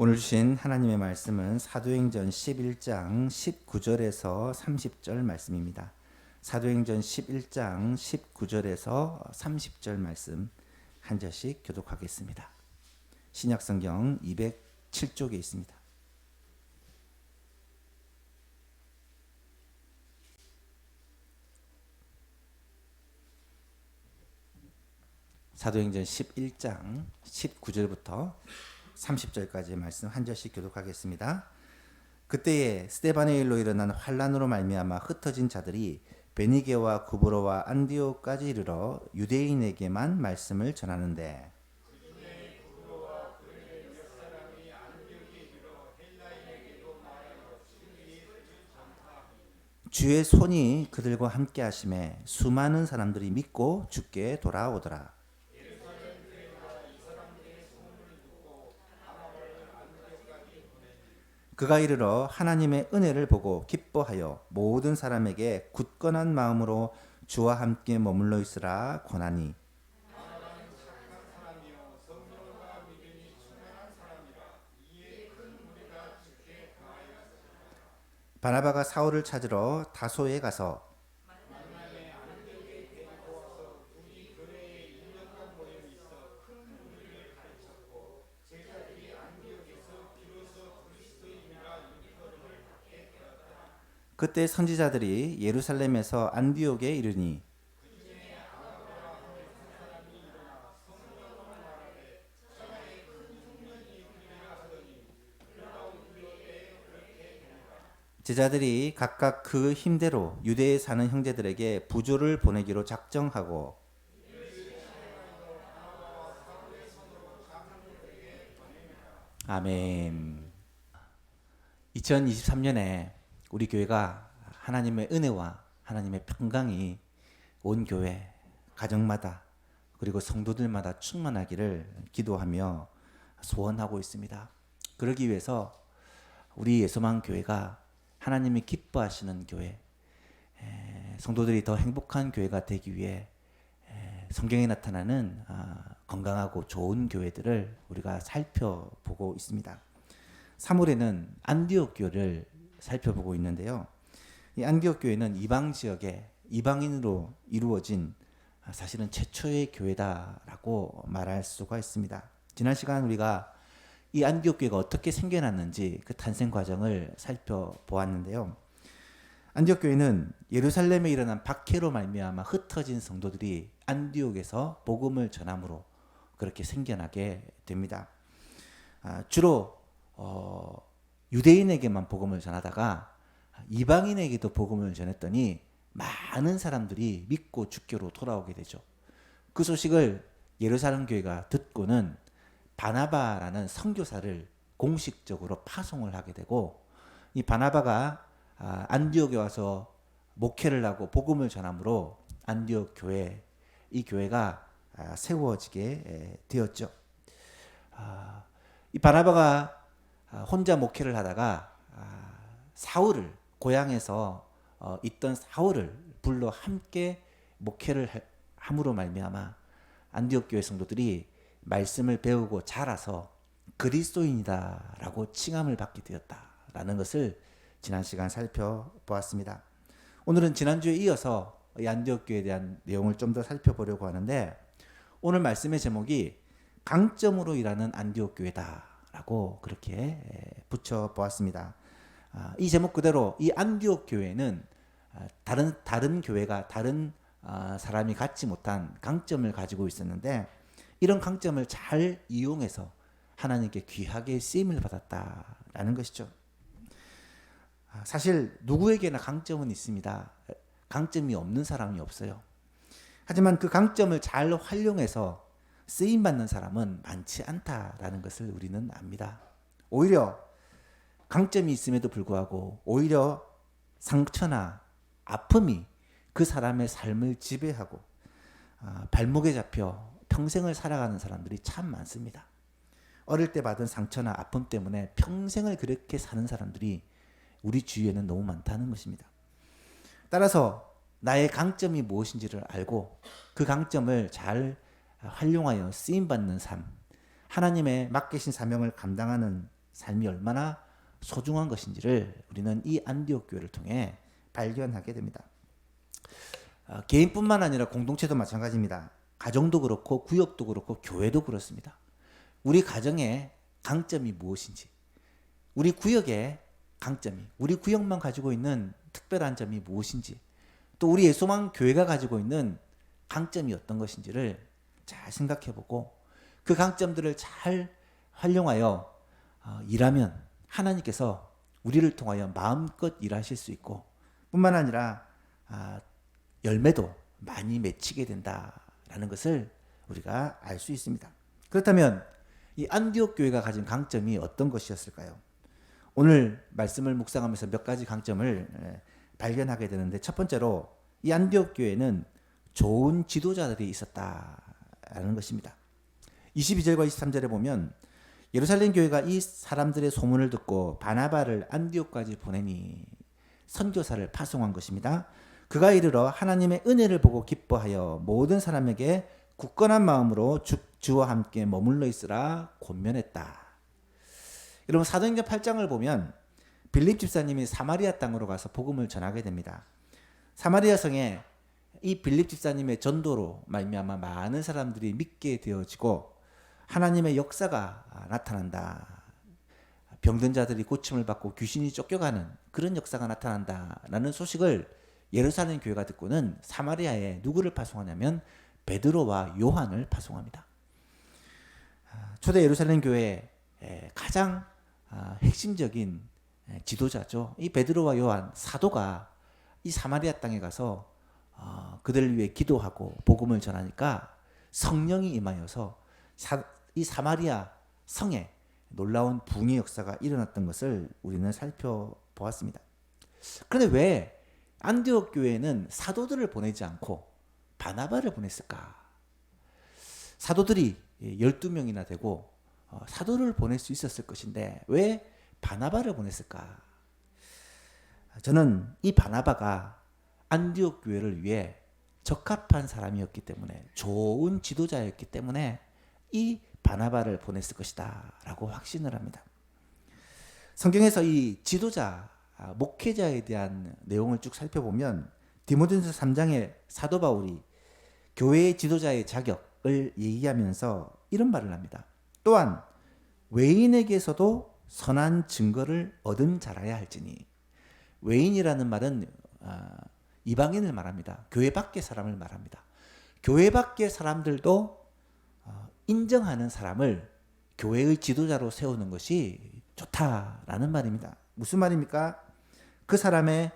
오늘 주신 하나님의 말씀은 사도행전 11장 19절에서 30절 말씀입니다. 사도행전 11장 19절에서 30절 말씀 한 절씩 교독하겠습니다. 신약성경 207쪽에 있습니다. 사도행전 11장 19절부터 30절까지의 말씀 한 절씩 교독하겠습니다. 그때에 스데반의 일로 일어난 환란으로 말미암아 흩어진 자들이 베니게와 구브로와 안디오까지 이르러 유대인에게만 말씀을 전하는데 주의 손이 그들과 함께 하심에 수많은 사람들이 믿고 주께 돌아오더라. 그가 이르러 하나님의 은혜를 보고 기뻐하여 모든 사람에게 굳건한 마음으로 주와 함께 머물러 있으라 권하니 바나바가 사울을 찾으러 다소에 가서 그때 선지자들이 예루살렘에서 안디옥에 이르니 제자들이 각각 그 힘대로 유대에 사는 형제들에게 부조를 보내기로 작정하고 아멘. 2023년에 우리 교회가 하나님의 은혜와 하나님의 평강이 온 교회, 가정마다 그리고 성도들마다 충만하기를 기도하며 소원하고 있습니다. 그러기 위해서 우리 예수만 교회가 하나님이 기뻐하시는 교회, 성도들이 더 행복한 교회가 되기 위해 성경에 나타나는 건강하고 좋은 교회들을 우리가 살펴보고 있습니다. 3월에는 안디옥 교회를 살펴보고 있는데요. 이 안디옥 교회는 이방 지역에 이방인으로 이루어진 사실은 최초의 교회다라고 말할 수가 있습니다. 지난 시간 우리가 이 안디옥 교회가 어떻게 생겨났는지 그 탄생 과정을 살펴보았는데요. 안디옥 교회는 예루살렘에 일어난 박해로 말미암아 흩어진 성도들이 안디옥에서 복음을 전함으로 그렇게 생겨나게 됩니다. 주로 유대인에게만 복음을 전하다가 이방인에게도 복음을 전했더니 많은 사람들이 믿고 주께로 돌아오게 되죠. 그 소식을 예루살렘 교회가 듣고는 바나바라는 선교사를 공식적으로 파송을 하게 되고 이 바나바가 안디옥에 와서 목회를 하고 복음을 전함으로 안디옥 교회, 이 교회가 세워지게 되었죠. 이 바나바가 혼자 목회를 하다가 사울을 고향에서 있던 사울을 불러 함께 목회를 함으로 말미암아 안디옥 교회 성도들이 말씀을 배우고 자라서 그리스도인이다라고 칭함을 받게 되었다라는 것을 지난 시간 살펴보았습니다. 오늘은 지난주에 이어서 이 안디옥 교회에 대한 내용을 좀 더 살펴보려고 하는데 오늘 말씀의 제목이 강점으로 일하는 안디옥 교회다라고 그렇게 붙여보았습니다. 이 제목 그대로 이 안디옥 교회는 다른 교회가 다른 사람이 갖지 못한 강점을 가지고 있었는데 이런 강점을 잘 이용해서 하나님께 귀하게 쓰임을 받았다라는 것이죠. 사실 누구에게나 강점은 있습니다. 강점이 없는 사람이 없어요. 하지만 그 강점을 잘 활용해서 쓰임받는 사람은 많지 않다라는 것을 우리는 압니다. 오히려 강점이 있음에도 불구하고 오히려 상처나 아픔이 그 사람의 삶을 지배하고 발목에 잡혀 평생을 살아가는 사람들이 참 많습니다. 어릴 때 받은 상처나 아픔 때문에 평생을 그렇게 사는 사람들이 우리 주위에는 너무 많다는 것입니다. 따라서 나의 강점이 무엇인지를 알고 그 강점을 잘 활용하여 쓰임받는 삶, 하나님의 맡기신 사명을 감당하는 삶이 얼마나 소중한 것인지를 우리는 이 안디옥 교회를 통해 발견하게 됩니다. 개인뿐만 아니라 공동체도 마찬가지입니다. 가정도 그렇고 구역도 그렇고 교회도 그렇습니다. 우리 가정의 강점이 무엇인지, 우리 구역의 강점이, 우리 구역만 가지고 있는 특별한 점이 무엇인지, 또 우리 예수만 교회가 가지고 있는 강점이 어떤 것인지를 잘 생각해보고 그 강점들을 잘 활용하여 일하면 하나님께서 우리를 통하여 마음껏 일하실 수 있고, 뿐만 아니라 열매도 많이 맺히게 된다라는 것을 우리가 알 수 있습니다. 그렇다면 이 안디옥 교회가 가진 강점이 어떤 것이었을까요? 오늘 말씀을 묵상하면서 몇 가지 강점을 발견하게 되는데, 첫 번째로 이 안디옥 교회는 좋은 지도자들이 있었다라는 것입니다. 22절과 23절에 보면 예루살렘 교회가 이 사람들의 소문을 듣고 바나바를 안디옥까지 보내니 선교사를 파송한 것입니다. 그가 이르러 하나님의 은혜를 보고 기뻐하여 모든 사람에게 굳건한 마음으로 주와 함께 머물러 있으라 권면했다. 여러분, 사도행전 8장을 보면 빌립 집사님이 사마리아 땅으로 가서 복음을 전하게 됩니다. 사마리아 성에 이 빌립 집사님의 전도로 말미암아 많은 사람들이 믿게 되어지고 하나님의 역사가 나타난다. 병든 자들이 고침을 받고 귀신이 쫓겨가는 그런 역사가 나타난다라는 소식을 예루살렘 교회가 듣고는 사마리아에 누구를 파송하냐면 베드로와 요한을 파송합니다. 초대 예루살렘 교회의 가장 핵심적인 지도자죠. 이 베드로와 요한 사도가 이 사마리아 땅에 가서 그들을 위해 기도하고 복음을 전하니까 성령이 임하여서 이 사마리아 성에 놀라운 붕의 역사가 일어났던 것을 우리는 살펴보았습니다. 그런데 왜 안디옥 교회는 사도들을 보내지 않고 바나바를 보냈을까? 사도들이 12명이나 되고 사도를 보낼 수 있었을 것인데 왜 바나바를 보냈을까? 저는 이 바나바가 안디옥 교회를 위해 적합한 사람이었기 때문에, 좋은 지도자였기 때문에 이 바나바를 보냈을 것이다 라고 확신을 합니다. 성경에서 이 지도자, 목회자에 대한 내용을 쭉 살펴보면 디모데전서 3장에 사도 바울이 교회의 지도자의 자격을 얘기하면서 이런 말을 합니다. 또한 외인에게서도 선한 증거를 얻은 자라야 할지니. 외인이라는 말은 이방인을 말합니다. 교회 밖의 사람을 말합니다. 교회 밖의 사람들도 인정하는 사람을 교회의 지도자로 세우는 것이 좋다라는 말입니다. 무슨 말입니까? 그 사람의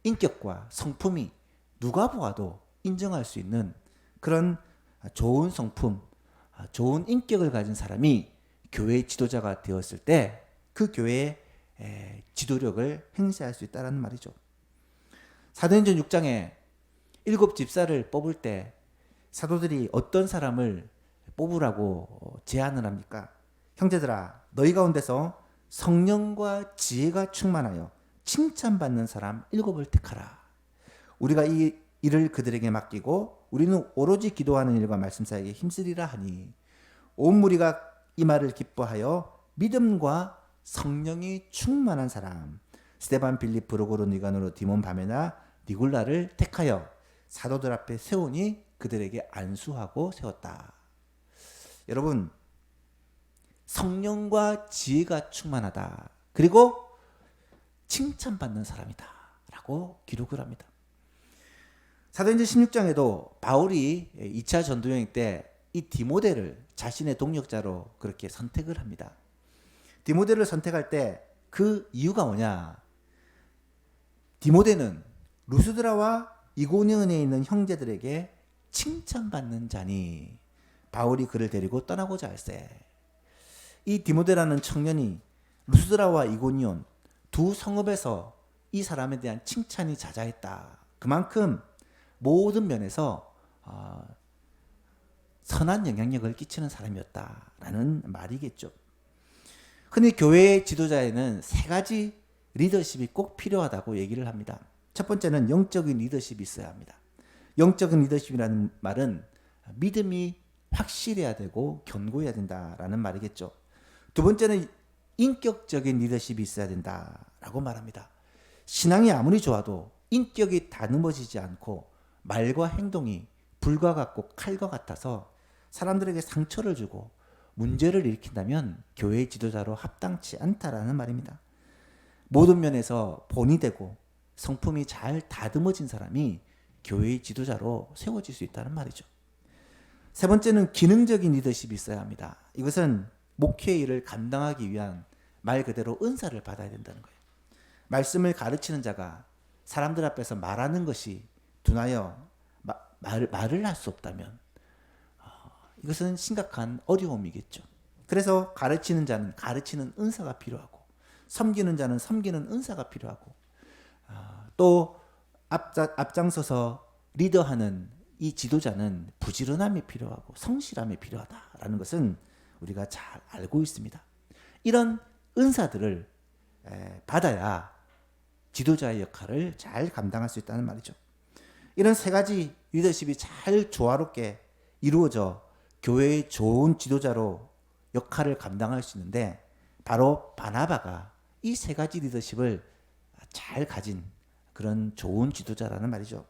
인격과 성품이 누가 보아도 인정할 수 있는 그런 좋은 성품, 좋은 인격을 가진 사람이 교회의 지도자가 되었을 때 그 교회의 지도력을 행사할 수 있다는 말이죠. 사도행전 6장에 7 집사를 뽑을 때 사도들이 어떤 사람을 뽑으라고 제안을 합니까? 형제들아, 너희 가운데서 성령과 지혜가 충만하여 칭찬받는 사람 7을 택하라. 우리가 이 일을 그들에게 맡기고 우리는 오로지 기도하는 일과 말씀사에게 힘쓰리라 하니, 온 무리가 이 말을 기뻐하여 믿음과 성령이 충만한 사람 스데반, 빌립, 브루고로, 니가노로, 디몬, 바메나, 니굴라를 택하여 사도들 앞에 세우니 그들에게 안수하고 세웠다. 여러분, 성령과 지혜가 충만하다. 그리고 칭찬받는 사람이다 라고 기록을 합니다. 사도행전 16장에도 바울이 2차 전도여행 때 이 디모데를 자신의 동역자로 그렇게 선택을 합니다. 디모데를 선택할 때 그 이유가 뭐냐? 디모데는 루스드라와 이고니온에 있는 형제들에게 칭찬받는 자니 바울이 그를 데리고 떠나고자 할세. 이 디모데라는 청년이 루스드라와 이고니온 두 성읍에서 이 사람에 대한 칭찬이 자자했다. 그만큼 모든 면에서 선한 영향력을 끼치는 사람이었다라는 말이겠죠. 흔히 교회의 지도자에는 3가지 리더십이 꼭 필요하다고 얘기를 합니다. 첫 번째는 영적인 리더십이 있어야 합니다. 영적인 리더십이라는 말은 믿음이 확실해야 되고 견고해야 된다라는 말이겠죠. 두 번째는 인격적인 리더십이 있어야 된다라고 말합니다. 신앙이 아무리 좋아도 인격이 다듬어지지 않고 말과 행동이 불과 같고 칼과 같아서 사람들에게 상처를 주고 문제를 일으킨다면 교회의 지도자로 합당치 않다라는 말입니다. 모든 면에서 본이 되고 성품이 잘 다듬어진 사람이 교회의 지도자로 세워질 수 있다는 말이죠. 세 번째는 기능적인 리더십이 있어야 합니다. 이것은 목회의 일을 감당하기 위한 말 그대로 은사를 받아야 된다는 거예요. 말씀을 가르치는 자가 사람들 앞에서 말하는 것이 둔하여 말을 할 수 없다면 이것은 심각한 어려움이겠죠. 그래서 가르치는 자는 가르치는 은사가 필요하고 섬기는 자는 섬기는 은사가 필요하고 또 앞장서서 리더하는 이 지도자는 부지런함이 필요하고 성실함이 필요하다라는 것은 우리가 잘 알고 있습니다. 이런 은사들을 받아야 지도자의 역할을 잘 감당할 수 있다는 말이죠. 이런 세 가지 리더십이 잘 조화롭게 이루어져 교회의 좋은 지도자로 역할을 감당할 수 있는데 바로 바나바가 이 세 가지 리더십을 잘 가진 그런 좋은 지도자라는 말이죠.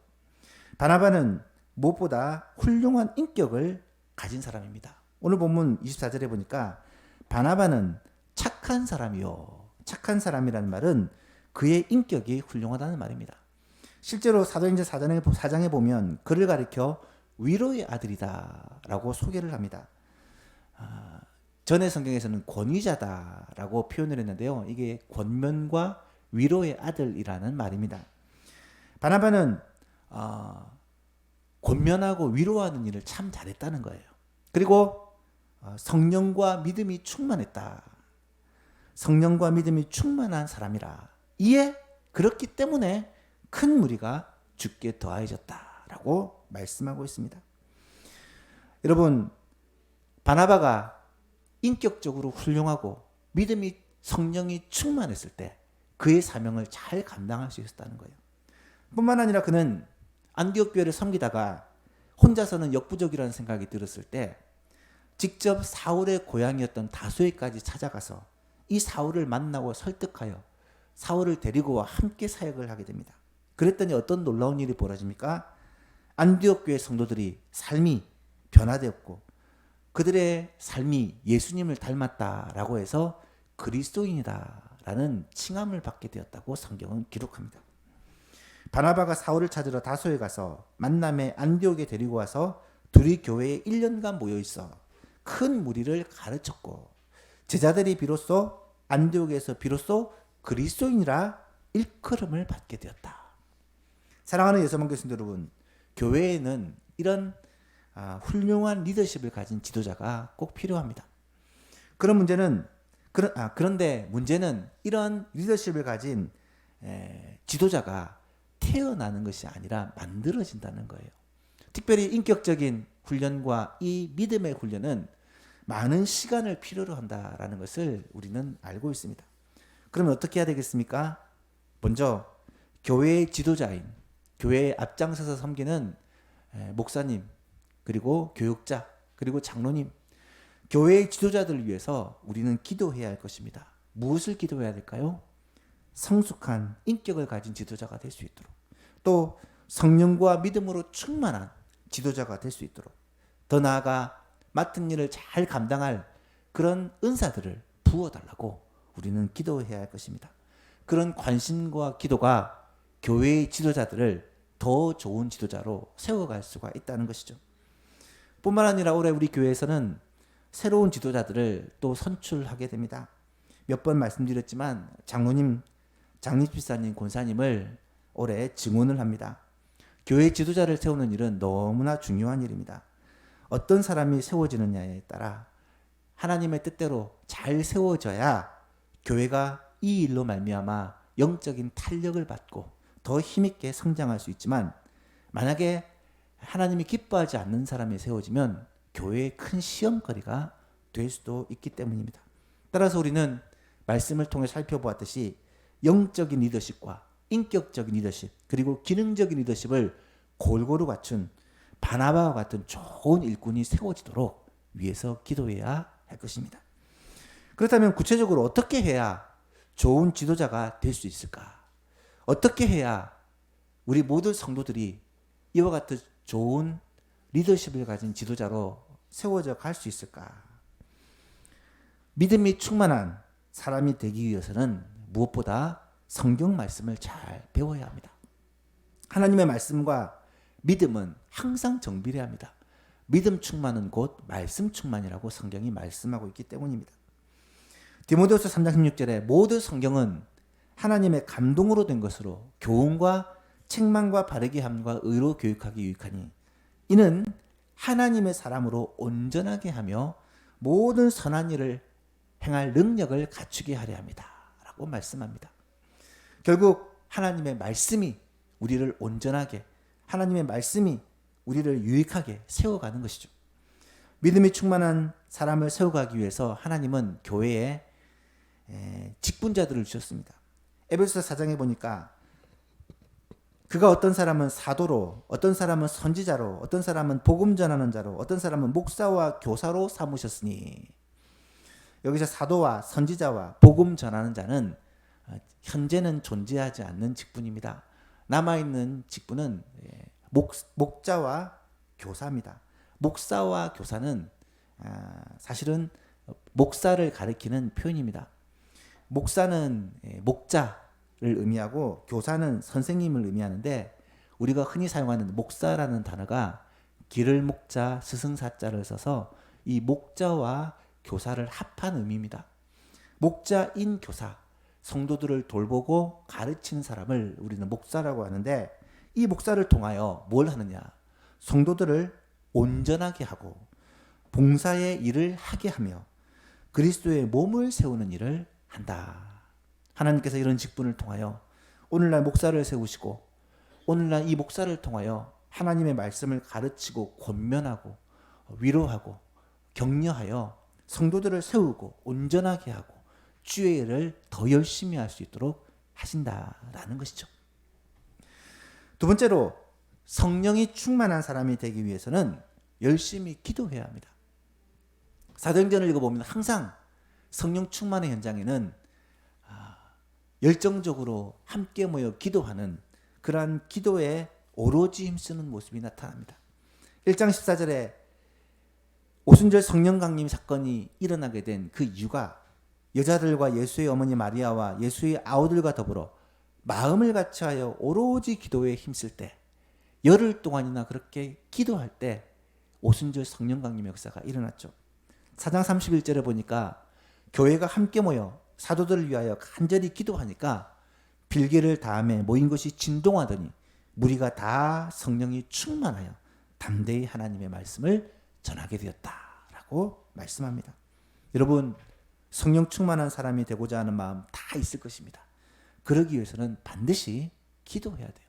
바나바는 무엇보다 훌륭한 인격을 가진 사람입니다. 오늘 본문 24절에 보니까 바나바는 착한 사람이요. 착한 사람이라는 말은 그의 인격이 훌륭하다는 말입니다. 실제로 사도행전 4장에 보면 그를 가리켜 위로의 아들이다라고 소개를 합니다. 전의 성경에서는 권위자다라고 표현을 했는데요. 이게 권면과 위로의 아들이라는 말입니다. 바나바는 권면하고 위로하는 일을 참 잘했다는 거예요. 그리고 성령과 믿음이 충만했다. 성령과 믿음이 충만한 사람이라. 이에 그렇기 때문에 큰 무리가 죽게 더하여졌다라고 말씀하고 있습니다. 여러분, 바나바가 인격적으로 훌륭하고 믿음이 성령이 충만했을 때 그의 사명을 잘 감당할 수 있었다는 거예요. 뿐만 아니라 그는 안디옥 교회를 섬기다가 혼자서는 역부족이라는 생각이 들었을 때 직접 사울의 고향이었던 다소에까지 찾아가서 이 사울을 만나고 설득하여 사울을 데리고 함께 사역을 하게 됩니다. 그랬더니 어떤 놀라운 일이 벌어집니까? 안디옥 교회 성도들이 삶이 변화되었고 그들의 삶이 예수님을 닮았다라고 해서 그리스도인이다라는 칭함을 받게 되었다고 성경은 기록합니다. 바나바가 사울을 찾으러 다소에 가서 만남에 안디옥에 데리고 와서 둘이 교회에 1년간 모여 있어 큰 무리를 가르쳤고 제자들이 비로소 안디옥에서 비로소 그리스도인이라 일컬음을 받게 되었다. 사랑하는 예수님 교수님 여러분, 교회에는 이런 훌륭한 리더십을 가진 지도자가 꼭 필요합니다. 그런데 문제는 이런 리더십을 가진 지도자가 태어나는 것이 아니라 만들어진다는 거예요. 특별히 인격적인 훈련과 이 믿음의 훈련은 많은 시간을 필요로 한다라는 것을 우리는 알고 있습니다. 그러면 어떻게 해야 되겠습니까? 먼저 교회의 지도자인, 교회에 앞장서서 섬기는 목사님, 그리고 교육자, 그리고 장로님, 교회의 지도자들을 위해서 우리는 기도해야 할 것입니다. 무엇을 기도해야 될까요? 성숙한 인격을 가진 지도자가 될 수 있도록, 또 성령과 믿음으로 충만한 지도자가 될 수 있도록, 더 나아가 맡은 일을 잘 감당할 그런 은사들을 부어달라고 우리는 기도해야 할 것입니다. 그런 관심과 기도가 교회의 지도자들을 더 좋은 지도자로 세워갈 수가 있다는 것이죠. 뿐만 아니라 올해 우리 교회에서는 새로운 지도자들을 또 선출하게 됩니다. 몇 번 말씀드렸지만 장로님, 장립집사님, 권사님을 올해 증언을 합니다. 교회 지도자를 세우는 일은 너무나 중요한 일입니다. 어떤 사람이 세워지느냐에 따라 하나님의 뜻대로 잘 세워져야 교회가 이 일로 말미암아 영적인 탄력을 받고 더 힘있게 성장할 수 있지만, 만약에 하나님이 기뻐하지 않는 사람이 세워지면 교회의 큰 시험거리가 될 수도 있기 때문입니다. 따라서 우리는 말씀을 통해 살펴보았듯이 영적인 리더십과 인격적인 리더십, 그리고 기능적인 리더십을 골고루 갖춘 바나바와 같은 좋은 일꾼이 세워지도록 위해서 기도해야 할 것입니다. 그렇다면 구체적으로 어떻게 해야 좋은 지도자가 될 수 있을까? 어떻게 해야 우리 모든 성도들이 이와 같은 좋은 리더십을 가진 지도자로 세워져 갈 수 있을까? 믿음이 충만한 사람이 되기 위해서는 무엇보다 성경 말씀을 잘 배워야 합니다. 하나님의 말씀과 믿음은 항상 정비례합니다. 믿음 충만은 곧 말씀 충만이라고 성경이 말씀하고 있기 때문입니다. 디모데후서 3장 16절에 모든 성경은 하나님의 감동으로 된 것으로 교훈과 책망과 바르게 함과 의로 교육하기 유익하니 이는 하나님의 사람으로 온전하게 하며 모든 선한 일을 행할 능력을 갖추게 하려 합니다. 라고 말씀합니다. 결국 하나님의 말씀이 우리를 온전하게, 하나님의 말씀이 우리를 유익하게 세워가는 것이죠. 믿음이 충만한 사람을 세워가기 위해서 하나님은 교회에 직분자들을 주셨습니다. 에베소서 4장에 보니까 그가 어떤 사람은 사도로, 어떤 사람은 선지자로, 어떤 사람은 복음 전하는 자로, 어떤 사람은 목사와 교사로 삼으셨으니, 여기서 사도와 선지자와 복음 전하는 자는 현재는 존재하지 않는 직분입니다. 남아있는 직분은 목자와 교사입니다. 목사와 교사는 사실은 목사를 가리키는 표현입니다. 목사는 목자를 의미하고 교사는 선생님을 의미하는데, 우리가 흔히 사용하는 목사라는 단어가 기를 목자 스승사자를 써서 이 목자와 교사를 합한 의미입니다. 목자인 교사, 성도들을 돌보고 가르치는 사람을 우리는 목사라고 하는데, 이 목사를 통하여 뭘 하느냐? 성도들을 온전하게 하고 봉사의 일을 하게 하며 그리스도의 몸을 세우는 일을 한다. 하나님께서 이런 직분을 통하여 오늘날 목사를 세우시고, 오늘날 이 목사를 통하여 하나님의 말씀을 가르치고 권면하고 위로하고 격려하여 성도들을 세우고 온전하게 하고 주의 일을 더 열심히 할 수 있도록 하신다라는 것이죠. 두 번째로, 성령이 충만한 사람이 되기 위해서는 열심히 기도해야 합니다. 사도행전을 읽어보면 항상 성령 충만의 현장에는 열정적으로 함께 모여 기도하는 그러한 기도에 오로지 힘쓰는 모습이 나타납니다. 1장 14절에 오순절 성령 강림 사건이 일어나게 된 그 이유가 여자들과 예수의 어머니 마리아와 예수의 아우들과 더불어 마음을 같이하여 오로지 기도에 힘쓸 때, 열흘 동안이나 그렇게 기도할 때 오순절 성령 강림 역사가 일어났죠. 4장 31절에 보니까 교회가 함께 모여 사도들을 위하여 간절히 기도하니까 빌기를 다음에 모인 것이 진동하더니 무리가 다 성령이 충만하여 담대히 하나님의 말씀을 전하게 되었다라고 말씀합니다. 여러분, 성령 충만한 사람이 되고자 하는 마음 다 있을 것입니다. 그러기 위해서는 반드시 기도해야 돼요.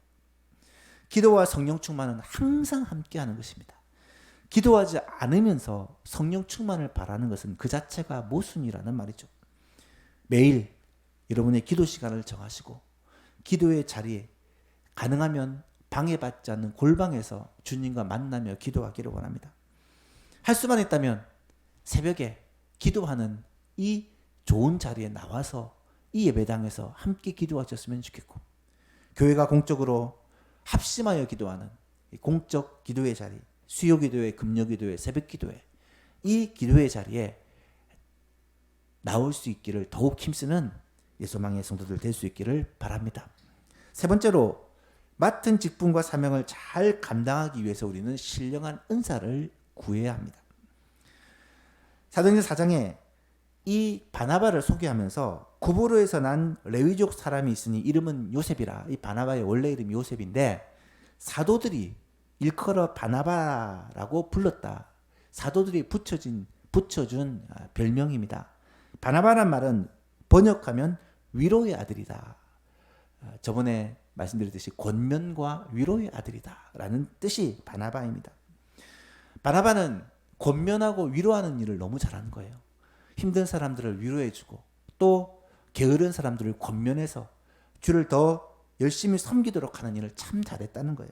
기도와 성령 충만은 항상 함께하는 것입니다. 기도하지 않으면서 성령 충만을 바라는 것은 그 자체가 모순이라는 말이죠. 매일 여러분의 기도 시간을 정하시고 기도의 자리에, 가능하면 방해받지 않는 골방에서 주님과 만나며 기도하기를 원합니다. 할 수만 있다면 새벽에 기도하는 이 좋은 자리에 나와서 이 예배당에서 함께 기도하셨으면 좋겠고, 교회가 공적으로 합심하여 기도하는 공적 기도의 자리, 수요 기도회, 금요 기도회, 새벽 기도회, 이 기도의 자리에 나올 수 있기를 더욱 힘쓰는 예소망의 성도들 될 수 있기를 바랍니다. 세 번째로, 맡은 직분과 사명을 잘 감당하기 위해서 우리는 신령한 은사를 구해야 합니다. 사도행전 4장에 이 바나바를 소개하면서 구브로에서 난 레위족 사람이 있으니 이름은 요셉이라, 이 바나바의 원래 이름이 요셉인데 사도들이 일컬어 바나바라고 불렀다. 사도들이 붙여준 별명입니다. 바나바란 말은 번역하면 위로의 아들이다. 저번에 말씀드렸듯이 권면과 위로의 아들이다 라는 뜻이 바나바입니다. 바나바는 권면하고 위로하는 일을 너무 잘하는 거예요. 힘든 사람들을 위로해주고 또 게으른 사람들을 권면해서 주를 더 열심히 섬기도록 하는 일을 참 잘했다는 거예요.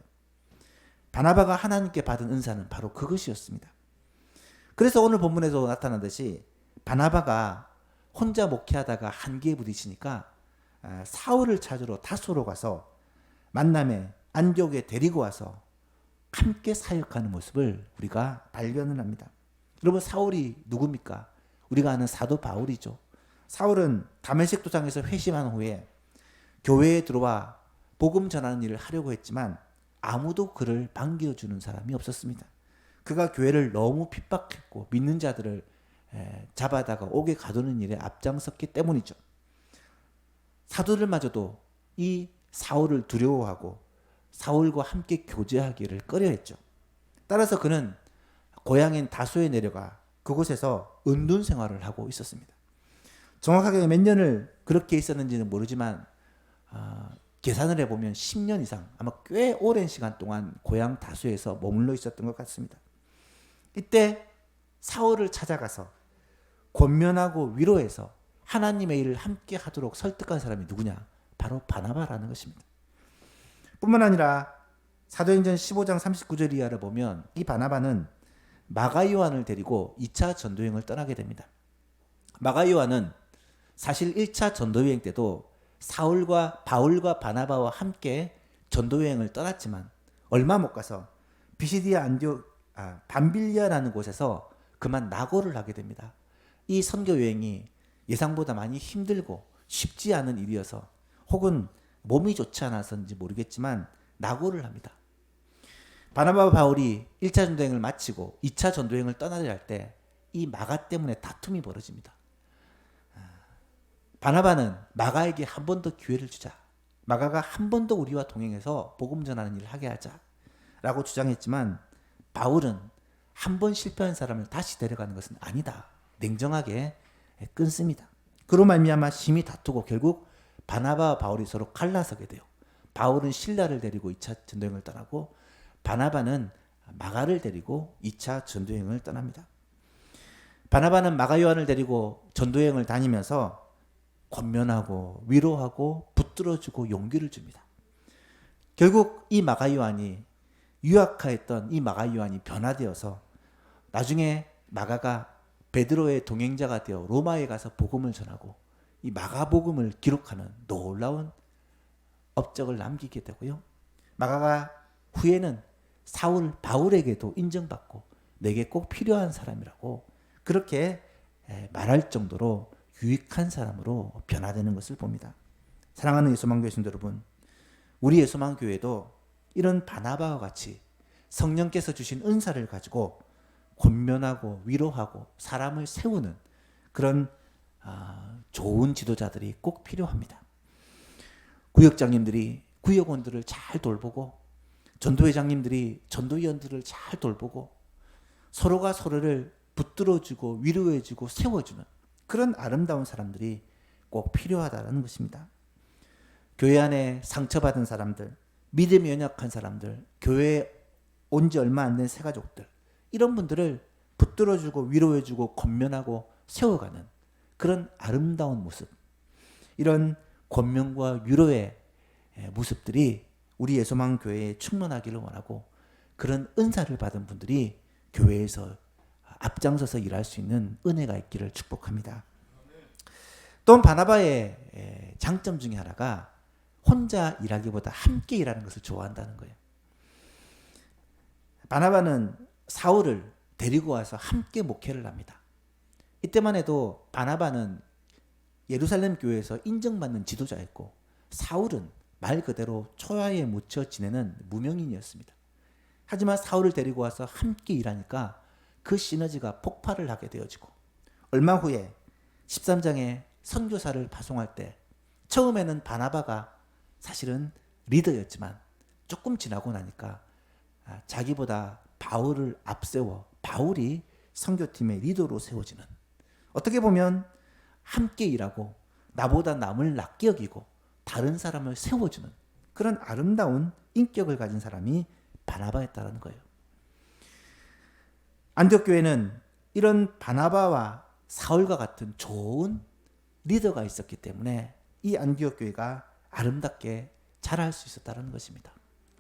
바나바가 하나님께 받은 은사는 바로 그것이었습니다. 그래서 오늘 본문에도 나타나듯이 바나바가 혼자 목회하다가 한계에 부딪히니까 사울을 찾으러 다소로 가서 만남에 안디옥에 데리고 와서 함께 사역하는 모습을 우리가 발견을 합니다. 여러분, 사울이 누굽니까? 우리가 아는 사도 바울이죠. 사울은 다메섹 도상에서 회심한 후에 교회에 들어와 복음 전하는 일을 하려고 했지만 아무도 그를 반겨주는 사람이 없었습니다. 그가 교회를 너무 핍박했고 믿는 자들을 잡아다가 옥에 가두는 일에 앞장섰기 때문이죠. 사도들마저도 이 사울을 두려워하고 사울과 함께 교제하기를 꺼려했죠. 따라서 그는 고향인 다소에 내려가 그곳에서 은둔 생활을 하고 있었습니다. 정확하게 몇 년을 그렇게 있었는지는 모르지만 계산을 해보면 10년 이상, 아마 꽤 오랜 시간 동안 고향 다소에서 머물러 있었던 것 같습니다. 이때 사울을 찾아가서 권면하고 위로해서 하나님의 일을 함께 하도록 설득한 사람이 누구냐? 바로 바나바라는 것입니다. 뿐만 아니라 사도행전 15장 39절 이하를 보면 이 바나바는 마가 요한을 데리고 2차 전도여행을 떠나게 됩니다. 마가 요한은 사실 1차 전도여행 때도 바울과 바나바와 함께 전도여행을 떠났지만 얼마 못 가서 비시디아 밤빌리아라는 곳에서 그만 낙오를 하게 됩니다. 이 선교여행이 예상보다 많이 힘들고 쉽지 않은 일이어서 혹은 몸이 좋지 않아서인지 모르겠지만 낙오를 합니다. 바나바와 바울이 1차 전도여행을 마치고 2차 전도여행을 떠나려 할 때 이 마가 때문에 다툼이 벌어집니다. 바나바는 마가에게 한 번 더 기회를 주자. 마가가 한 번 더 우리와 동행해서 복음 전하는 일을 하게 하자 라고 주장했지만 바울은 한 번 실패한 사람을 다시 데려가는 것은 아니다. 냉정하게 끊습니다. 그로 말미암아 심히 다투고 결국 바나바와 바울이 서로 갈라서게 돼요. 바울은 실라를 데리고 2차 전도여행을 떠나고 바나바는 마가를 데리고 2차 전도여행을 떠납니다. 바나바는 마가 요한을 데리고 전도여행을 다니면서 권면하고 위로하고 붙들어주고 용기를 줍니다. 결국 이 마가 요한이 유학하였던 이 마가 요한이 변화되어서 나중에 마가가 베드로의 동행자가 되어 로마에 가서 복음을 전하고 이 마가복음을 기록하는 놀라운 업적을 남기게 되고요. 마가가 후에는 바울에게도 인정받고 내게 꼭 필요한 사람이라고 그렇게 말할 정도로 유익한 사람으로 변화되는 것을 봅니다. 사랑하는 예수만교회 성도 여러분, 우리 예수만교회도 이런 바나바와 같이 성령께서 주신 은사를 가지고 권면하고 위로하고 사람을 세우는 그런 좋은 지도자들이 꼭 필요합니다. 구역장님들이 구역원들을 잘 돌보고 전도회장님들이 전도위원들을 잘 돌보고 서로가 서로를 붙들어주고 위로해주고 세워주는 그런 아름다운 사람들이 꼭 필요하다는 것입니다. 교회 안에 상처받은 사람들, 믿음이 연약한 사람들, 교회에 온 지 얼마 안 된 새가족들, 이런 분들을 붙들어주고 위로해주고 권면하고 세워가는 그런 아름다운 모습, 이런 권면과 위로의 모습들이 우리 예수만 교회에 충만하기를 원하고 그런 은사를 받은 분들이 교회에서 앞장서서 일할 수 있는 은혜가 있기를 축복합니다. 또 바나바의 장점 중에 하나가 혼자 일하기보다 함께 일하는 것을 좋아한다는 거예요. 바나바는 사울을 데리고 와서 함께 목회를 합니다. 이때만 해도 바나바는 예루살렘 교회에서 인정받는 지도자였고 사울은 말 그대로 초야에 묻혀 지내는 무명인이었습니다. 하지만 사울을 데리고 와서 함께 일하니까 그 시너지가 폭발을 하게 되어지고 얼마 후에 13장에 선교사를 파송할 때 처음에는 바나바가 사실은 리더였지만 조금 지나고 나니까 자기보다 바울을 앞세워 바울이 선교팀의 리더로 세워지는, 어떻게 보면 함께 일하고 나보다 남을 낫게 여기고 다른 사람을 세워주는 그런 아름다운 인격을 가진 사람이 바나바였다는 거예요. 안디옥 교회는 이런 바나바와 사울과 같은 좋은 리더가 있었기 때문에 이 안디옥 교회가 아름답게 자랄 수 있었다는 것입니다.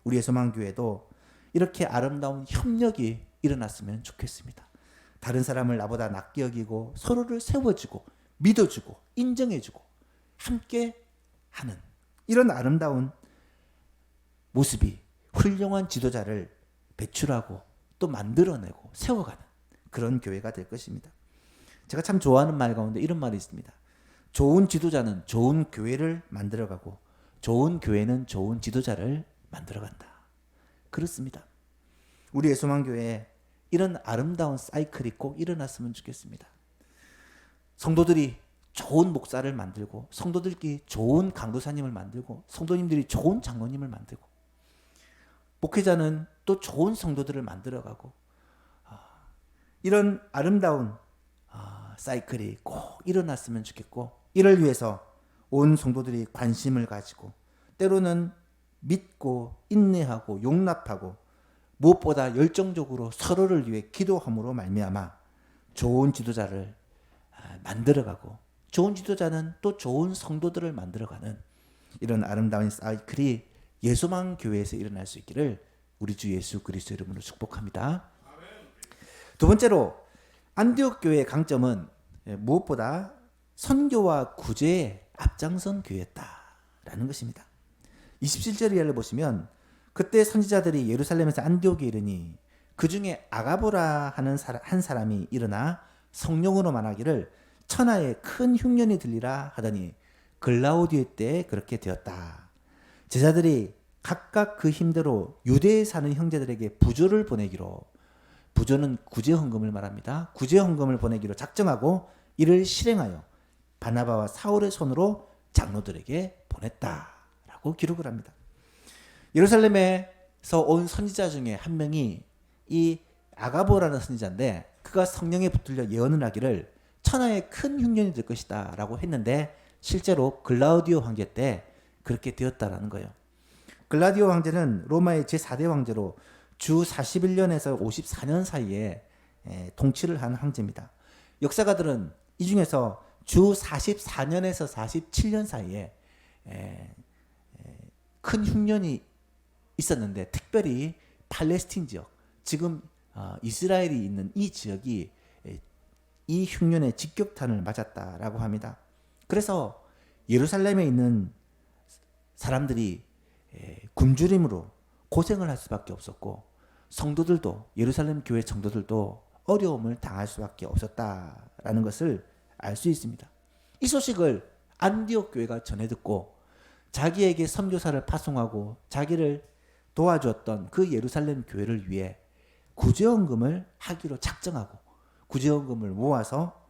우리의 소망교회도 이렇게 아름다운 협력이 일어났으면 좋겠습니다. 다른 사람을 나보다 낫게 여기고 서로를 세워주고 믿어주고 인정해주고 함께 하는 이런 아름다운 모습이 훌륭한 지도자를 배출하고 또 만들어내고 세워가는 그런 교회가 될 것입니다. 제가 참 좋아하는 말 가운데 이런 말이 있습니다. 좋은 지도자는 좋은 교회를 만들어가고 좋은 교회는 좋은 지도자를 만들어간다. 그렇습니다. 우리 예수만교회에 이런 아름다운 사이클이 꼭 일어났으면 좋겠습니다. 성도들이 좋은 목사를 만들고 성도들끼리 좋은 강도사님을 만들고 성도님들이 좋은 장로님을 만들고 목회자는 또 좋은 성도들을 만들어가고 이런 아름다운 사이클이 꼭 일어났으면 좋겠고 이를 위해서 온 성도들이 관심을 가지고 때로는 믿고 인내하고 용납하고 무엇보다 열정적으로 서로를 위해 기도함으로 말미암아 좋은 지도자를 만들어가고 좋은 지도자는 또 좋은 성도들을 만들어가는 이런 아름다운 사이클이 예수만 교회에서 일어날 수 있기를 우리 주 예수 그리스도 이름으로 축복합니다. 두 번째로 안디옥 교회의 강점은 무엇보다 선교와 구제에 앞장선 교회였다라는 것입니다. 27절 이하를 보시면 그때 선지자들이 예루살렘에서 안디옥에 이르니 그 중에 아가보라 하는 한 사람이 일어나 성령으로 말하기를 천하에 큰 흉년이 들리라 하더니 글라우디오 때 그렇게 되었다. 제자들이 각각 그 힘대로 유대에 사는 형제들에게 부조를 보내기로, 부조는 구제 헌금을 말합니다. 구제 헌금을 보내기로 작정하고 이를 실행하여 바나바와 사울의 손으로 장로들에게 보냈다라고 기록을 합니다. 예루살렘에서 온 선지자 중에 한 명이 이 아가보라는 선지자인데 그가 성령에 붙들려 예언을 하기를 천하에 큰 흉년이 될 것이다 라고 했는데 실제로 글라우디오 황제 때 그렇게 되었다라는 거예요. 글라우디오 황제는 로마의 제4대 황제로 주 41년에서 54년 사이에 통치를 한 황제입니다. 역사가들은 이 중에서 주 44년에서 47년 사이에 큰 흉년이 있었는데 특별히 팔레스틴 지역, 지금 이스라엘이 있는 이 지역이 이 흉년의 직격탄을 맞았다라고 합니다. 그래서 예루살렘에 있는 사람들이 굶주림으로 고생을 할 수밖에 없었고 성도들도 예루살렘 교회 성도들도 어려움을 당할 수밖에 없었다라는 것을 알 수 있습니다. 이 소식을 안디옥 교회가 전해 듣고 자기에게 선교사를 파송하고 자기를 도와주었던 그 예루살렘 교회를 위해 구제헌금을 하기로 작정하고 구제헌금을 모아서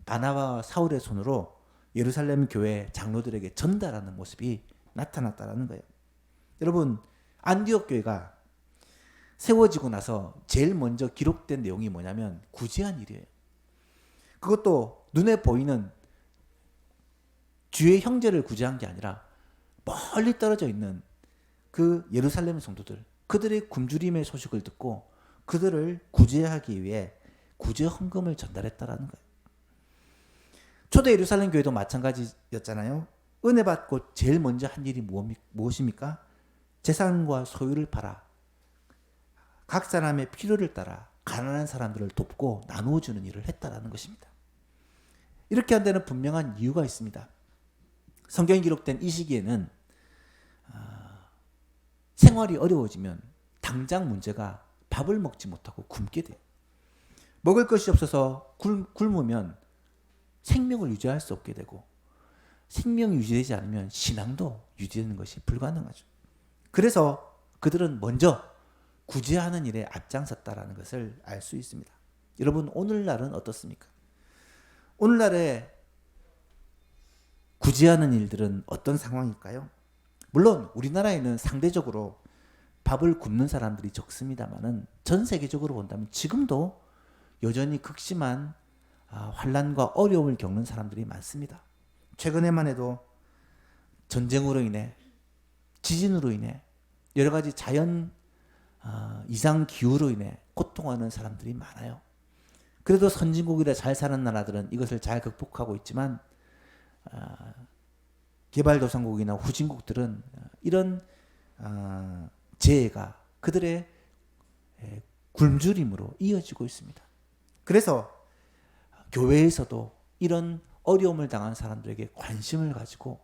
바나바와 사울의 손으로 예루살렘 교회 장로들에게 전달하는 모습이 나타났다는 거예요. 여러분, 안디옥 교회가 세워지고 나서 제일 먼저 기록된 내용이 뭐냐면 구제한 일이에요. 그것도 눈에 보이는 주의 형제를 구제한 게 아니라 멀리 떨어져 있는 그 예루살렘 성도들, 그들의 굶주림의 소식을 듣고 그들을 구제하기 위해 구제 헌금을 전달했다라는 거예요. 초대 예루살렘 교회도 마찬가지였잖아요. 은혜 받고 제일 먼저 한 일이 무엇입니까? 재산과 소유를 팔아 각 사람의 필요를 따라 가난한 사람들을 돕고 나누어 주는 일을 했다라는 것입니다. 이렇게 한 데는 분명한 이유가 있습니다. 성경에 기록된 이 시기에는 생활이 어려워지면 당장 문제가 밥을 먹지 못하고 굶게 돼요. 먹을 것이 없어서 굶으면 생명을 유지할 수 없게 되고 생명이 유지되지 않으면 신앙도 유지되는 것이 불가능하죠. 그래서 그들은 먼저 구제하는 일에 앞장섰다라는 것을 알 수 있습니다. 여러분, 오늘날은 어떻습니까? 오늘날에 구제하는 일들은 어떤 상황일까요? 물론 우리나라에는 상대적으로 밥을 굶는 사람들이 적습니다만은 전 세계적으로 본다면 지금도 여전히 극심한 환난과 어려움을 겪는 사람들이 많습니다. 최근에만 해도 전쟁으로 인해, 지진으로 인해, 여러 가지 자연 이상 기후로 인해 고통하는 사람들이 많아요. 그래도 선진국이라 잘 사는 나라들은 이것을 잘 극복하고 있지만 개발도상국이나 후진국들은 이런 재해가 그들의 굶주림으로 이어지고 있습니다. 그래서 교회에서도 이런 어려움을 당한 사람들에게 관심을 가지고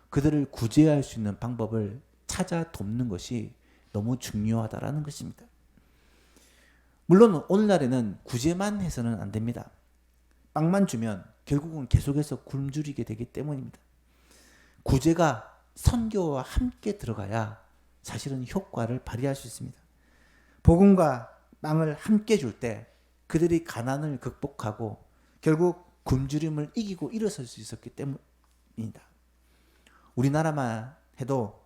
그들을 구제할 수 있는 방법을 찾아 돕는 것이 너무 중요하다라는 것입니다. 물론 오늘날에는 구제만 해서는 안 됩니다. 빵만 주면 결국은 계속해서 굶주리게 되기 때문입니다. 구제가 선교와 함께 들어가야 사실은 효과를 발휘할 수 있습니다. 복음과 빵을 함께 줄 때 그들이 가난을 극복하고 결국 굶주림을 이기고 일어설 수 있었기 때문입니다. 우리나라만 해도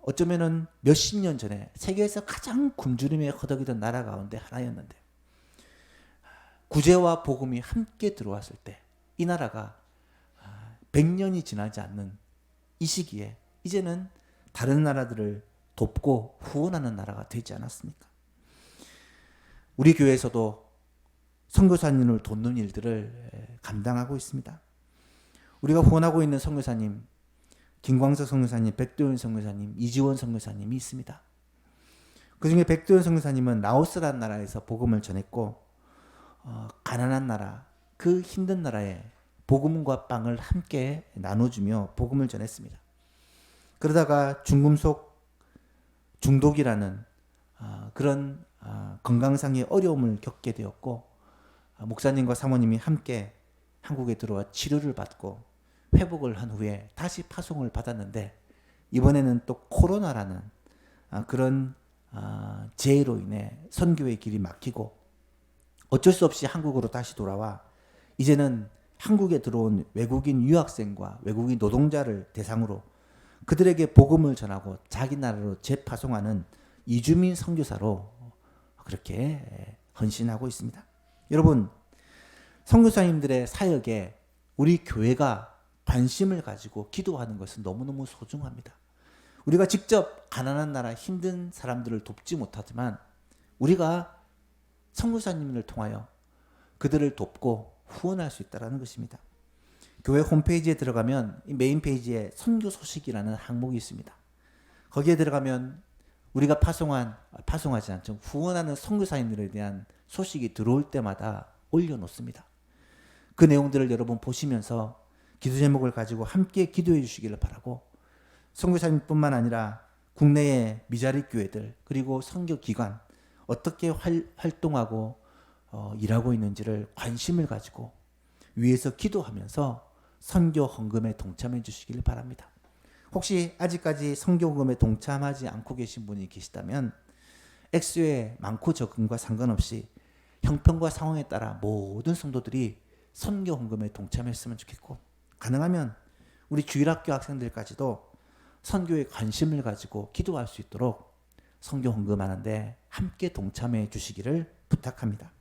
어쩌면은 몇십 년 전에 세계에서 가장 굶주림에 허덕이던 나라 가운데 하나였는데 구제와 복음이 함께 들어왔을 때 이 나라가 100년이 지나지 않는 이 시기에 이제는 다른 나라들을 돕고 후원하는 나라가 되지 않았습니까? 우리 교회에서도 선교사님을 돕는 일들을 감당하고 있습니다. 우리가 후원하고 있는 선교사님, 김광석 선교사님, 백도현 선교사님, 이지원 선교사님이 있습니다. 그 중에 백도현 선교사님은 라오스라는 나라에서 복음을 전했고 가난한 나라, 그 힘든 나라에 복음과 빵을 함께 나눠주며 복음을 전했습니다. 그러다가 중금속 중독이라는 그런 건강상의 어려움을 겪게 되었고 목사님과 사모님이 함께 한국에 들어와 치료를 받고 회복을 한 후에 다시 파송을 받았는데 이번에는 또 코로나라는 그런 재해로 인해 선교의 길이 막히고 어쩔 수 없이 한국으로 다시 돌아와 이제는 한국에 들어온 외국인 유학생과 외국인 노동자를 대상으로 그들에게 복음을 전하고 자기 나라로 재파송하는 이주민 선교사로 그렇게 헌신하고 있습니다. 여러분, 선교사님들의 사역에 우리 교회가 관심을 가지고 기도하는 것은 너무너무 소중합니다. 우리가 직접 가난한 나라 힘든 사람들을 돕지 못하지만 우리가 선교사님을 통하여 그들을 돕고 후원할 수 있다는 것입니다. 교회 홈페이지에 들어가면 메인 페이지에 선교 소식이라는 항목이 있습니다. 거기에 들어가면 우리가 파송하지 않죠. 후원하는 선교사님들에 대한 소식이 들어올 때마다 올려놓습니다. 그 내용들을 여러분 보시면서 기도 제목을 가지고 함께 기도해 주시기를 바라고 선교사님뿐만 아니라 국내의 미자리 교회들 그리고 선교기관 어떻게 활동하고 일하고 있는지를 관심을 가지고 위에서 기도하면서 선교 헌금에 동참해 주시길 바랍니다. 혹시 아직까지 선교 헌금에 동참하지 않고 계신 분이 계시다면 액수의 많고 적음과 상관없이 형편과 상황에 따라 모든 성도들이 선교 헌금에 동참했으면 좋겠고 가능하면 우리 주일학교 학생들까지도 선교에 관심을 가지고 기도할 수 있도록 선교 헌금하는데 함께 동참해 주시기를 부탁합니다.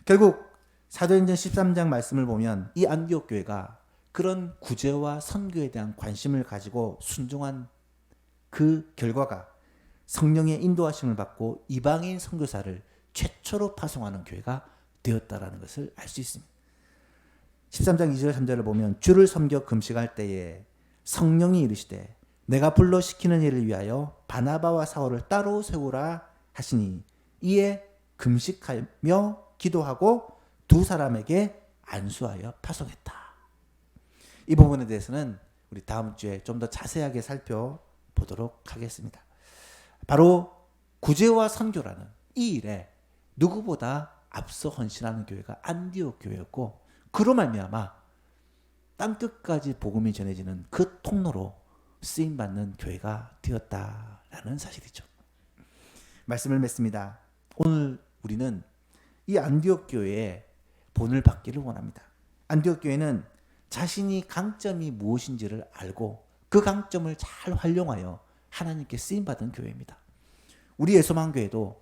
결국 사도행전 13장 말씀을 보면 이 안디옥 교회가 그런 구제와 선교에 대한 관심을 가지고 순종한 그 결과가 성령의 인도하심을 받고 이방인 선교사를 최초로 파송하는 교회가 되었다라는 것을 알 수 있습니다. 13장 2절 3절을 보면 주를 섬겨 금식할 때에 성령이 이르시되 내가 불러 시키는 일을 위하여 바나바와 사울을 따로 세우라 하시니 이에 금식하며 기도하고 두 사람에게 안수하여 파송했다. 이 부분에 대해서는 우리 다음 주에 좀 더 자세하게 살펴보도록 하겠습니다. 바로 구제와 선교라는 이 일에 누구보다 앞서 헌신하는 교회가 안디옥 교회였고 그로 말미암아 땅끝까지 복음이 전해지는 그 통로로 쓰임받는 교회가 되었다라는 사실이죠. 말씀을 맺습니다. 오늘 우리는 이 안디옥 교회의 본을 받기를 원합니다. 안디옥 교회는 자신이 강점이 무엇인지를 알고 그 강점을 잘 활용하여 하나님께 쓰임받은 교회입니다. 우리 예소망교회도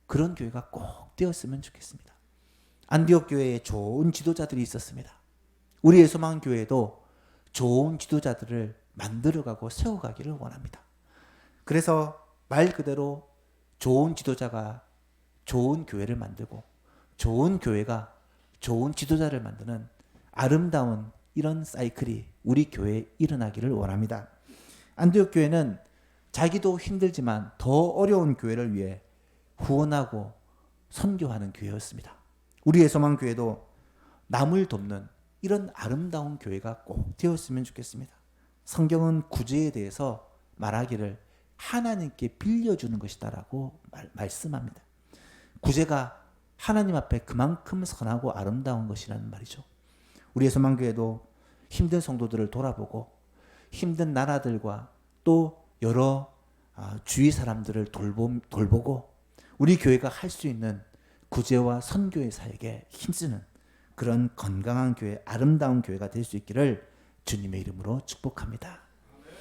그런 교회가 꼭 되었으면 좋겠습니다. 안디옥 교회에 좋은 지도자들이 있었습니다. 우리 예소망교회도 좋은 지도자들을 만들어가고 세워가기를 원합니다. 그래서 말 그대로 좋은 지도자가 좋은 교회를 만들고 좋은 교회가 좋은 지도자를 만드는 아름다운 이런 사이클이 우리 교회에 일어나기를 원합니다. 안디옥 교회는 자기도 힘들지만 더 어려운 교회를 위해 후원하고 선교하는 교회였습니다. 우리의 소망교회도 남을 돕는 이런 아름다운 교회가 꼭 되었으면 좋겠습니다. 성경은 구제에 대해서 말하기를 하나님께 빌려주는 것이다라고 말씀합니다. 구제가 하나님 앞에 그만큼 선하고 아름다운 것이라는 말이죠. 우리의 소망교회도 힘든 성도들을 돌아보고 힘든 나라들과 또 여러 주위 사람들을 돌보고 우리 교회가 할 수 있는 구제와 선교의 사역에 힘쓰는 그런 건강한 교회, 아름다운 교회가 될 수 있기를 주님의 이름으로 축복합니다.